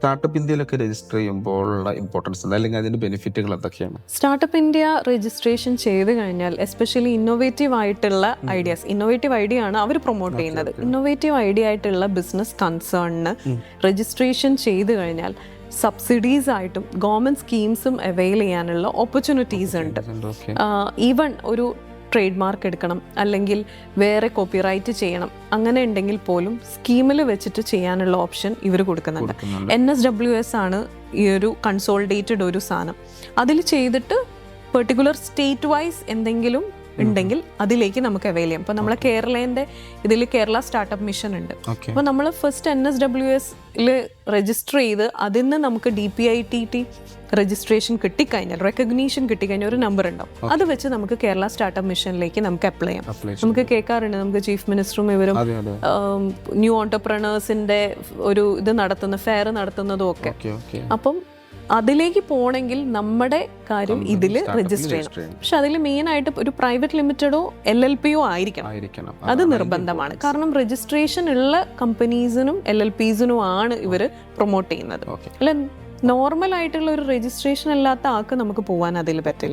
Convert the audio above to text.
Startup ഇന്ത്യയിലൊക്കെ register ചെയ്യുമ്പോഴുള്ള importance അല്ലെങ്കിൽ അതിന്റെ ബെനിഫിറ്റുകൾ എന്തൊക്കെയാണ്? സ്റ്റാർട്ടപ്പ് ഇന്ത്യ രജിസ്ട്രേഷൻ ചെയ്ത് കഴിഞ്ഞാൽ എസ്പെഷ്യലി ഇന്നോവേറ്റീവ് ആയിട്ടുള്ള ഐഡിയാസ്, ഇന്നോവേറ്റീവ് ഐഡിയ ആണ് അവർ പ്രൊമോട്ട് ചെയ്യുന്നത്. ഇന്നോവേറ്റീവ് ഐഡിയ ആയിട്ടുള്ള ബിസിനസ് കൺസേണിന് രജിസ്ട്രേഷൻ ചെയ്ത് കഴിഞ്ഞാൽ സബ്സിഡീസ് ആയിട്ടും ഗവൺമെന്റ് സ്കീംസും അവൈൽ ചെയ്യാനുള്ള ഓപ്പർച്യൂണിറ്റീസ് ഉണ്ട്. ഈവൺ ഒരു ട്രേഡ് മാർക്ക് എടുക്കണം അല്ലെങ്കിൽ വേറെ കോപ്പിറൈറ്റ് ചെയ്യണം അങ്ങനെ ഉണ്ടെങ്കിൽ പോലും സ്കീമിൽ വെച്ചിട്ട് ചെയ്യാനുള്ള ഓപ്ഷൻ ഇവർ കൊടുക്കുന്നുണ്ട്. NSWS ആണ് ഈ ഒരു കൺസോളിഡേറ്റഡ് ഒരു സാധനം. അതിൽ ചെയ്തിട്ട് പെർട്ടിക്കുലർ സ്റ്റേറ്റ് വൈസ് എന്തെങ്കിലും ഉണ്ടെങ്കിൽ അതിലേക്ക് നമുക്ക് അവൈൽ ചെയ്യാം. ഇപ്പോൾ നമ്മളെ കേരളേൻ്റെ ഇതിൽ കേരള സ്റ്റാർട്ടപ്പ് മിഷൻ ഉണ്ട്. അപ്പോൾ നമ്മൾ ഫസ്റ്റ് NSWSൽ രജിസ്റ്റർ ചെയ്ത് അതിൽ നിന്ന് നമുക്ക് DPIIT രജിസ്ട്രേഷൻ കിട്ടിക്കഴിഞ്ഞാൽ, റെക്കഗ്നീഷൻ കിട്ടിക്കഴിഞ്ഞാൽ ഒരു നമ്പർ ഉണ്ടാവും. അത് വെച്ച് നമുക്ക് കേരള സ്റ്റാർട്ടപ്പ് മിഷനിലേക്ക് നമുക്ക് അപ്ലൈ ചെയ്യാം. നമുക്ക് കേൾക്കാറുണ്ട്, നമുക്ക് ചീഫ് മിനിസ്റ്ററും ഇവരും ന്യൂ ഓൺടർപ്രണേഴ്സിന്റെ ഒരു ഇത് നടത്തുന്ന ഫെയർ നടത്തുന്നതും ഒക്കെ. അപ്പം അതിലേക്ക് പോകണമെങ്കിൽ നമ്മുടെ കാര്യം ഇതിൽ രജിസ്റ്റർ ചെയ്യണം. പക്ഷെ അതിൽ മെയിൻ ആയിട്ട് ഒരു പ്രൈവറ്റ് ലിമിറ്റഡോ LLPയോ ആയിരിക്കണം. അത് നിർബന്ധമാണ്. കാരണം രജിസ്ട്രേഷൻ ഉള്ള കമ്പനീസിനും LLPസിനും ആണ് ഇവർ പ്രൊമോട്ട് ചെയ്യുന്നത്. അല്ല, നോർമൽ ആയിട്ടുള്ള ഒരു രജിസ്ട്രേഷൻ അല്ലാത്ത ആൾക്ക് നമുക്ക് പോകാൻ അതിൽ പറ്റില്ല.